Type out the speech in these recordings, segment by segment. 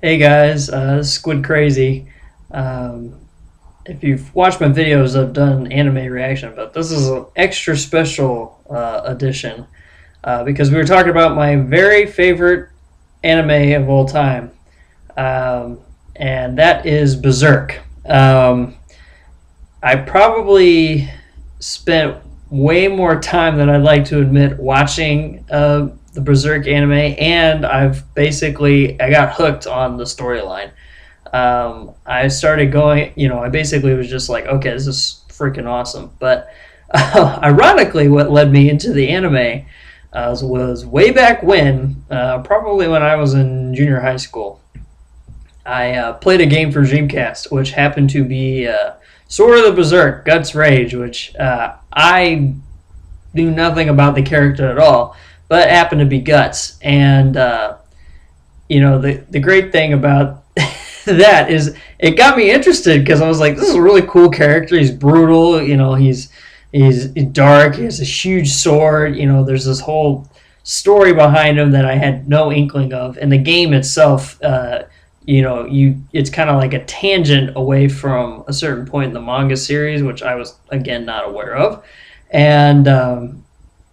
Hey guys, this is Squid Crazy. Um, if you've watched my videos, I've done an anime reaction, but this is an extra special edition because we were talking about my very favorite anime of all time, um, and that is Berserk. I probably spent way more time than I'd like to admit watching the Berserk anime, and I got hooked on the storyline. I started going, I basically was just like, okay, this is freaking awesome. But ironically, what led me into the anime was way back when, probably when I was in junior high school. I played a game for Dreamcast, which happened to be Sword of the Berserk, Guts Rage, which I knew nothing about the character at all, but it happened to be Guts. And, the great thing about that is it got me interested because I was like, this is a really cool character. He's brutal, he's dark. He has a huge sword. There's this whole story behind him that I had no inkling of. And the game itself, it's kind of like a tangent away from a certain point in the manga series, which I was again not aware of. And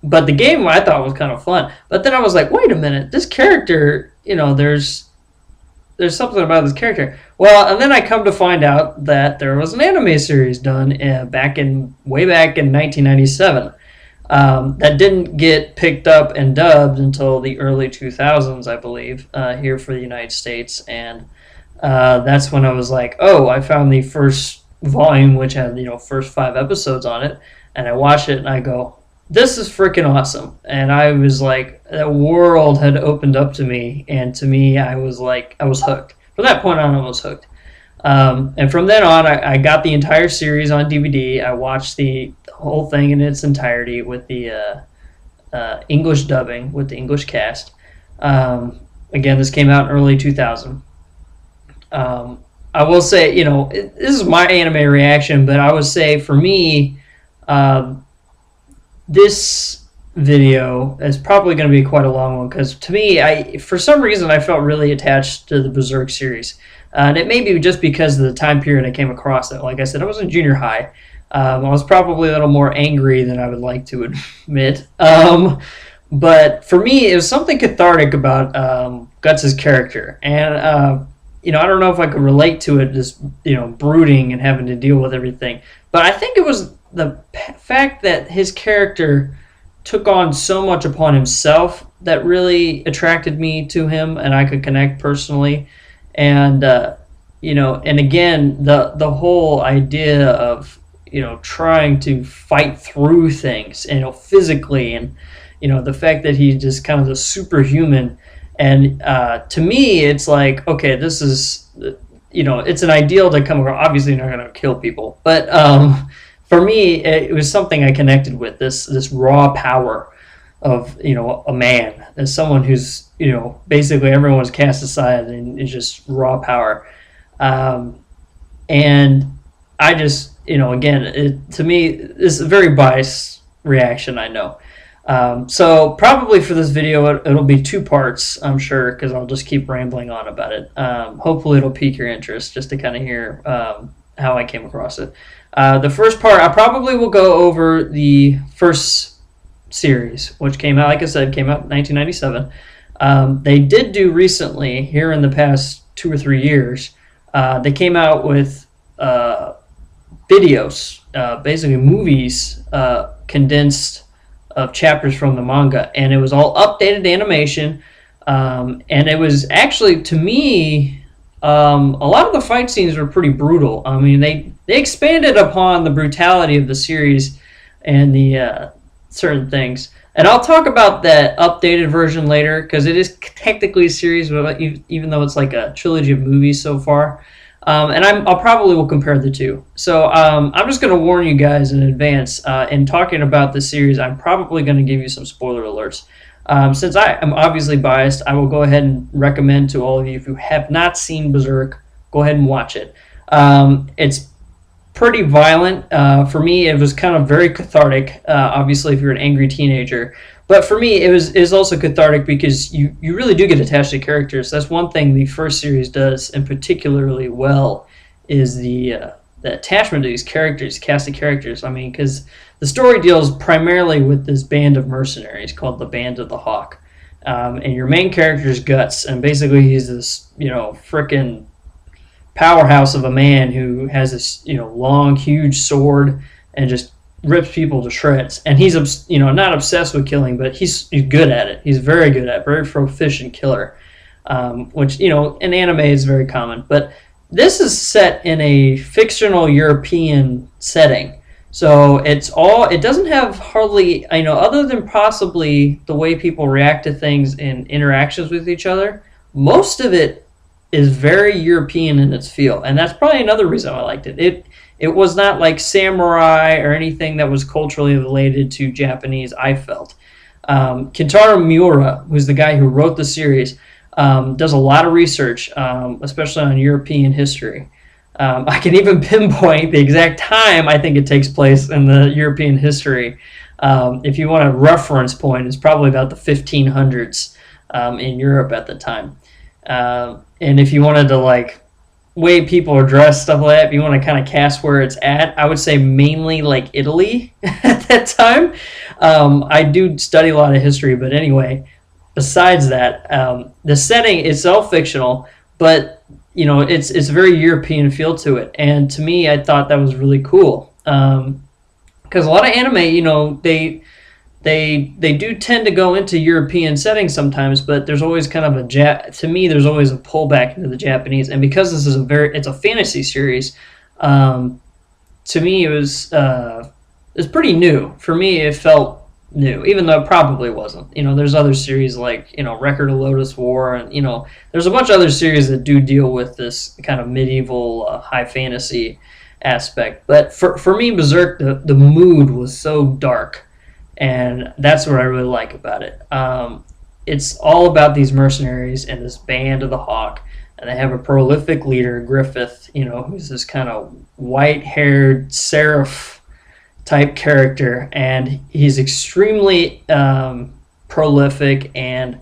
but the game I thought was kind of fun. But then I was like, wait a minute, this character, there's something about this character. Well, and then I come to find out that there was an anime series done way back in 1997 that didn't get picked up and dubbed until the early 2000s, I believe, here for the United States. And that's when I was like, oh, I found the first volume, which had first 5 episodes on it, and I watched it and I go, this is freaking awesome. And I was like, the world had opened up to me, and to me, I was hooked. From that point on, I was hooked. And from then on, I got the entire series on DVD. I watched the whole thing in its entirety with the English dubbing, with the English cast. Again, this came out in early 2000. I will say, this is my anime reaction, but I would say for me, this video is probably going to be quite a long one because to me, for some reason, I felt really attached to the Berserk series. And it may be just because of the time period I came across it. Like I said, I was in junior high. I was probably a little more angry than I would like to admit. But for me, it was something cathartic about Guts' character. And, I don't know if I could relate to it, just, brooding and having to deal with everything. But I think it was the fact that his character took on so much upon himself that really attracted me to him, and I could connect personally. And and again, the whole idea of trying to fight through things, physically, and the fact that he's just kind of a superhuman. And to me, it's like, okay, this is it's an ideal to come across. Obviously, you're not going to kill people, but for me, it was something I connected with, this raw power of a man, as someone who's basically everyone's cast aside and is just raw power. And I just again, to me, this is a very biased reaction, I know. So probably for this video, it'll be 2 parts, I'm sure, because I'll just keep rambling on about it. Hopefully it'll pique your interest just to kind of hear how I came across it. The first part, I probably will go over the first series, which came out, like I said, came out in 1997. They did do recently, here in the past 2 or 3 years, they came out with videos, basically movies, condensed of chapters from the manga, and it was all updated animation, and it was actually, to me, a lot of the fight scenes were pretty brutal. I mean, they expanded upon the brutality of the series and the certain things. And I'll talk about that updated version later, because it is technically a series, even though it's like a trilogy of movies so far. And I'll probably will compare the two. So I'm just going to warn you guys in advance. In talking about the series, I'm probably going to give you some spoiler alerts. Since I am obviously biased, I will go ahead and recommend to all of you, if you have not seen Berserk, go ahead and watch it. It's pretty violent. For me, it was kind of very cathartic. Obviously, if you're an angry teenager, But for me, it was also cathartic because you really do get attached to characters. That's one thing the first series does, and particularly well, is the attachment to these characters, cast of characters. I mean, because the story deals primarily with this band of mercenaries called the Band of the Hawk, and your main character is Guts, and basically he's this frickin' powerhouse of a man who has this long, huge sword and just rips people to shreds. And he's not obsessed with killing, but he's good at it. He's very good at it, very proficient killer, which in anime is very common. But this is set in a fictional European setting, so it doesn't have hardly other than possibly the way people react to things and interactions with each other. Most of it is very European in its feel, and that's probably another reason I liked it. It was not like samurai or anything that was culturally related to Japanese, I felt. Kentaro Miura, who's the guy who wrote the series, does a lot of research, especially on European history. I can even pinpoint the exact time I think it takes place in the European history. If you want a reference point, it's probably about the 1500s in Europe at the time. And if you wanted to way people are dressed, stuff like that, if you want to kind of cast where it's at, I would say mainly Italy at that time. I do study a lot of history, but anyway, besides that, the setting itself fictional, but it's a very European feel to it, and to me, I thought that was really cool. Because a lot of anime, they do tend to go into European settings sometimes, but there's always kind of to me, there's always a pullback into the Japanese, and because this is it's a fantasy series, to me it's pretty new. For me, it felt new, even though it probably wasn't. There's other series like Record of Lotus War, and there's a bunch of other series that do deal with this kind of medieval high fantasy aspect. But for me, Berserk, the mood was so dark, and that's what I really like about it. It's all about these mercenaries and this Band of the Hawk, and they have a prolific leader, Griffith, who's this kind of white-haired seraph type character, and he's extremely prolific, and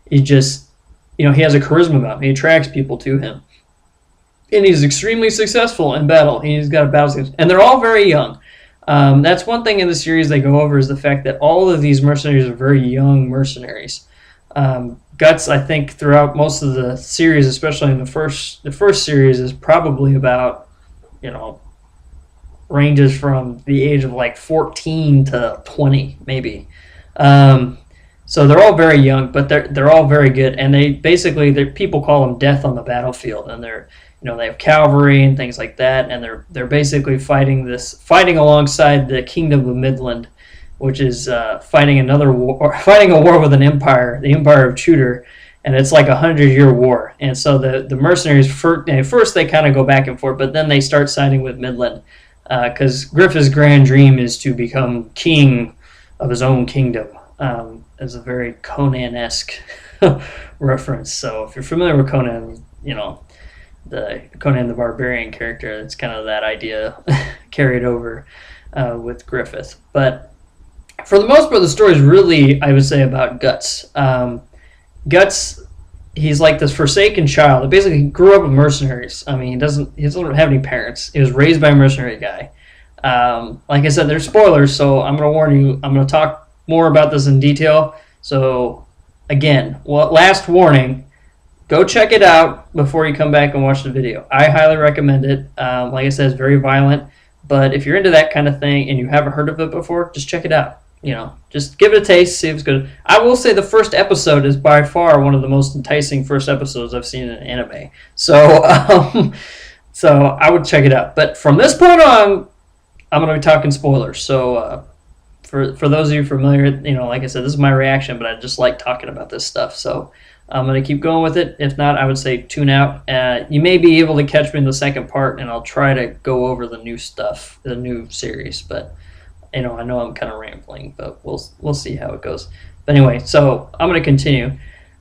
he just he has a charisma about him. He attracts people to him, and he's extremely successful in battle. He's got a battle skills, and they're all very young. That's one thing in the series they go over, is the fact that all of these mercenaries are very young mercenaries. Guts, I think, throughout most of the series, especially in the first series, is probably about ranges from the age of 14 to 20 maybe. So they're all very young, but they're all very good, and people call them death on the battlefield, and they have cavalry and things like that, and they're basically fighting alongside the Kingdom of Midland, which is fighting a war with an empire, the Empire of Tudor, and it's like 100-year war. And so the mercenaries first they kind of go back and forth, but then they start siding with Midland, because Griffith's grand dream is to become king of his own kingdom. It's a very Conan-esque reference. So if you're familiar with Conan, the Conan the Barbarian character, it's kind of that idea carried over with Griffith. But for the most part, the story is really, I would say, about Guts. Guts, he's like this forsaken child. He basically grew up with mercenaries. I mean, he doesn't have any parents. He was raised by a mercenary guy. Like I said, there's spoilers, so I'm going to warn you. I'm going to talk more about this in detail. So, again, last warning, go check it out before you come back and watch the video. I highly recommend it. Like I said, it's very violent, but if you're into that kind of thing and you haven't heard of it before, just check it out. Just give it a taste, see if it's good. I will say the first episode is by far one of the most enticing first episodes I've seen in an anime. So, so I would check it out. But from this point on, I'm going to be talking spoilers. So, for those of you familiar, like I said, this is my reaction, but I just like talking about this stuff. So, I'm going to keep going with it. If not, I would say tune out. You may be able to catch me in the second part, and I'll try to go over the new stuff, the new series. But I know I'm kind of rambling, but we'll see how it goes. But anyway, so I'm going to continue.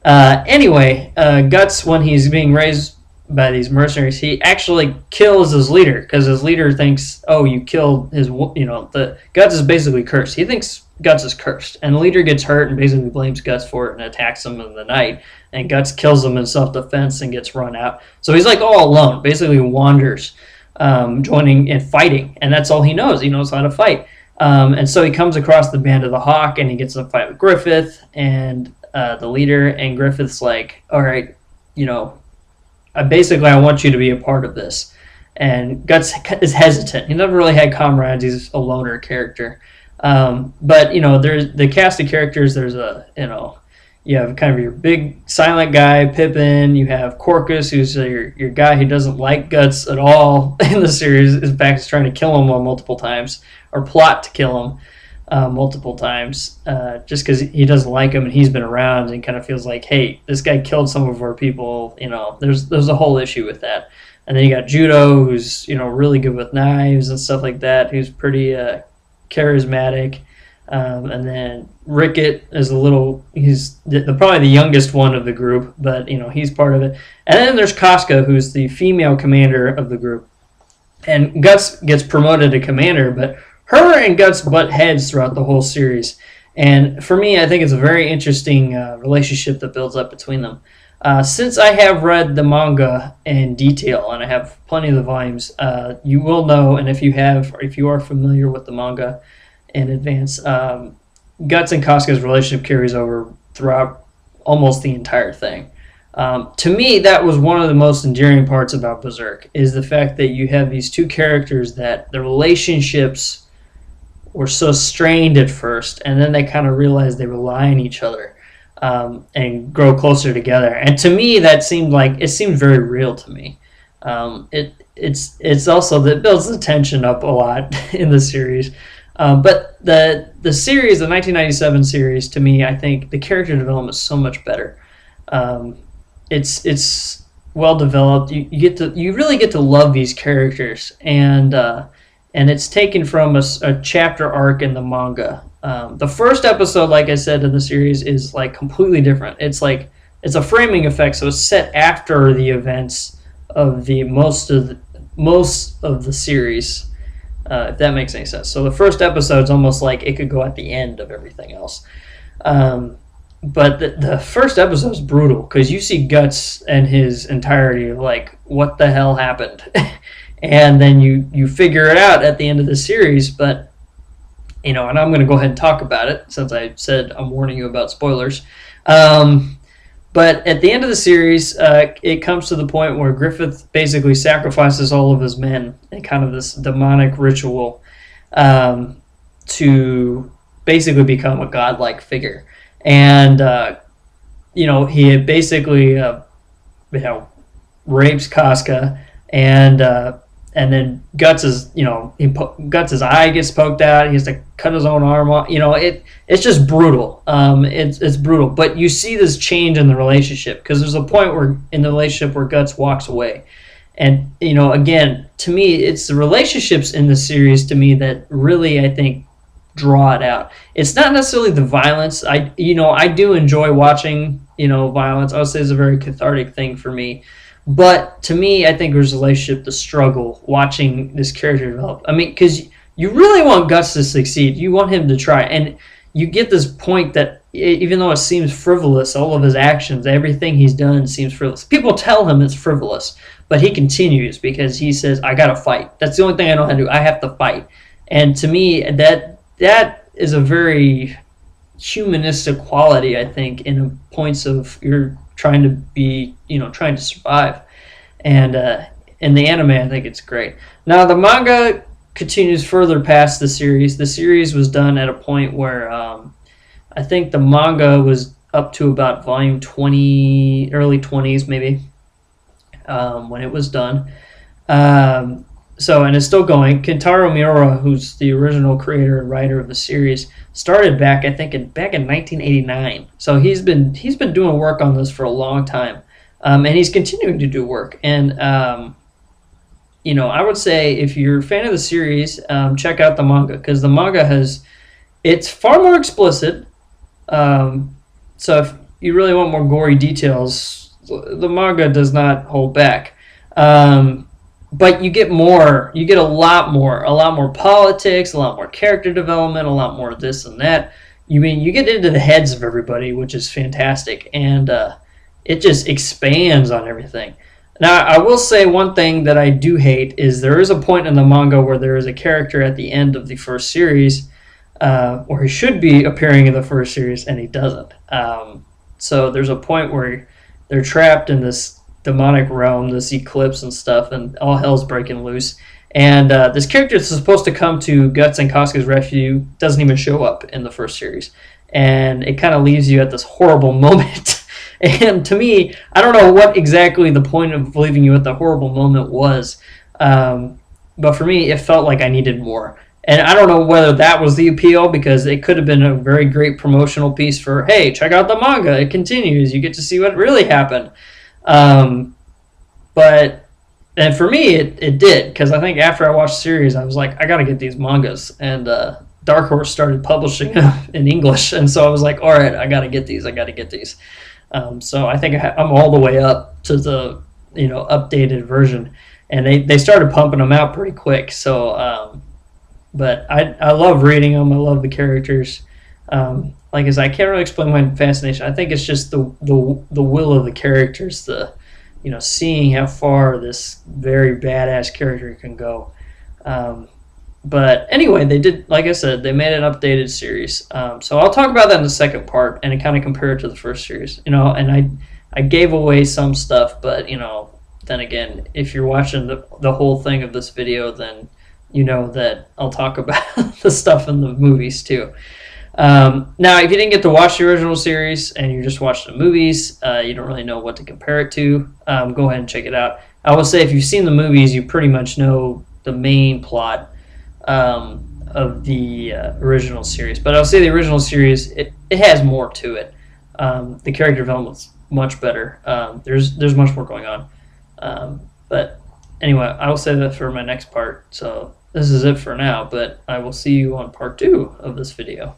Guts, when he's being raised by these mercenaries. He actually kills his leader because his leader thinks, "Oh, you killed his." The Guts is basically cursed. He thinks Guts is cursed, and the leader gets hurt and basically blames Guts for it and attacks him in the night. And Guts kills him in self-defense and gets run out. So he's like all alone, basically wanders, joining and fighting, and that's all he knows. He knows how to fight. And so he comes across the Band of the Hawk, and he gets in a fight with Griffith and the leader. And Griffith's like, "All right, I want you to be a part of this." And Guts is hesitant. He never really had comrades. He's a loner character. But there's the cast of characters. There's you have kind of your big silent guy, Pippin. You have Corcus, who's your guy who doesn't like Guts at all in the series. In fact, is trying to kill him multiple times, or plot to kill him multiple times, just because he doesn't like him and he's been around and kind of feels like, hey, this guy killed some of our people. There's a whole issue with that. And then you got Judo, who's really good with knives and stuff like that, who's pretty charismatic. And then Rickett is he's probably the youngest one of the group, but he's part of it. And then there's Casca, who's the female commander of the group. And Guts gets promoted to commander, but her and Guts butt heads throughout the whole series. And for me, I think it's a very interesting relationship that builds up between them. Since I have read the manga in detail, and I have plenty of the volumes, you will know, and if you are familiar with the manga in advance, Guts and Casca's relationship carries over throughout almost the entire thing. To me, that was one of the most endearing parts about Berserk, is the fact that you have these two characters that the relationships were so strained at first, and then they kind of realized they rely on each other and grow closer together. And to me, it seemed very real to me. It's also that builds the tension up a lot in the series. But the series, the 1997 series, to me, I think the character development is so much better. It's well developed. You really get to love these characters, and it's taken from a chapter arc in the manga. The first episode, like I said, in the series is like completely different. It's a framing effect, so it's set after the events of the most of the series. If that makes any sense. So the first episode's almost like it could go at the end of everything else. But the first episode's brutal because you see Guts and his entirety of like, what the hell happened? And then you figure it out at the end of the series. But, and I'm going to go ahead and talk about it since I said I'm warning you about spoilers. But at the end of the series, it comes to the point where Griffith basically sacrifices all of his men in kind of this demonic ritual to basically become a godlike figure. And, he basically, rapes Casca, and then Guts' eye gets poked out. He has to cut his own arm off. It's just brutal. It's brutal. But you see this change in the relationship because there's a point in the relationship where Guts walks away. And, again, to me, it's the relationships in the series, to me, that really, I think, draw it out. It's not necessarily the violence. I do enjoy watching, violence. I would say it's a very cathartic thing for me. But to me, I think there's a relationship, the struggle, watching this character develop. I mean, because you really want Guts to succeed. You want him to try. And you get this point that even though it seems frivolous, all of his actions, everything he's done seems frivolous. People tell him it's frivolous, but he continues because he says, I got to fight. That's the only thing I know how to do. I have to fight. And to me, that is a very humanistic quality, I think, in points of you're trying to be, trying to survive. And in the anime, I think it's great. Now, the manga continues further past the series. The series was done at a point where I think the manga was up to about volume 20, early 20s maybe, when it was done. And it's still going. Kentaro Miura, who's the original creator and writer of the series, started back in 1989. So he's been doing work on this for a long time, and he's continuing to do work. And I would say if you're a fan of the series, check out the manga because the manga it's far more explicit. So if you really want more gory details, the manga does not hold back. But you get more. You get a lot more politics, a lot more character development, a lot more this and that. You get into the heads of everybody, which is fantastic, and it just expands on everything. Now, I will say one thing that I do hate is there is a point in the manga where there is a character at the end of the first series, or he should be appearing in the first series, and he doesn't. So there's a point where they're trapped in this demonic realm, this eclipse and stuff, and all hell's breaking loose. And this character is supposed to come to Guts and Casca's rescue doesn't even show up in the first series, and it kind of leaves you at this horrible moment. And to me, I don't know what exactly the point of leaving you at the horrible moment was, but for me, it felt like I needed more. And I don't know whether that was the appeal, because it could have been a very great promotional piece for, hey, check out the manga, it continues, you get to see what really happened. And for me, it did, because I think after I watched the series, I was like, I got to get these mangas. And Dark Horse started publishing them in English, and so I was like, all right, I got to get these. So I think I'm all the way up to the updated version, and they started pumping them out pretty quick. So, but I love reading them. I love the characters. Like I said, I can't really explain my fascination. I think it's just the will of the characters, seeing how far this very badass character can go. But anyway, they did, like I said, they made an updated series. So I'll talk about that in the second part and kind of compare it to the first series. And I gave away some stuff, but then again, if you're watching the whole thing of this video, then you know that I'll talk about the stuff in the movies too. Now, if you didn't get to watch the original series and you just watched the movies, you don't really know what to compare it to, go ahead and check it out. I will say if you've seen the movies, you pretty much know the main plot of the original series. But I'll say the original series, it has more to it. The character development's much better. There's much more going on. But anyway, I will say that for my next part. So this is it for now, but I will see you on part 2 of this video.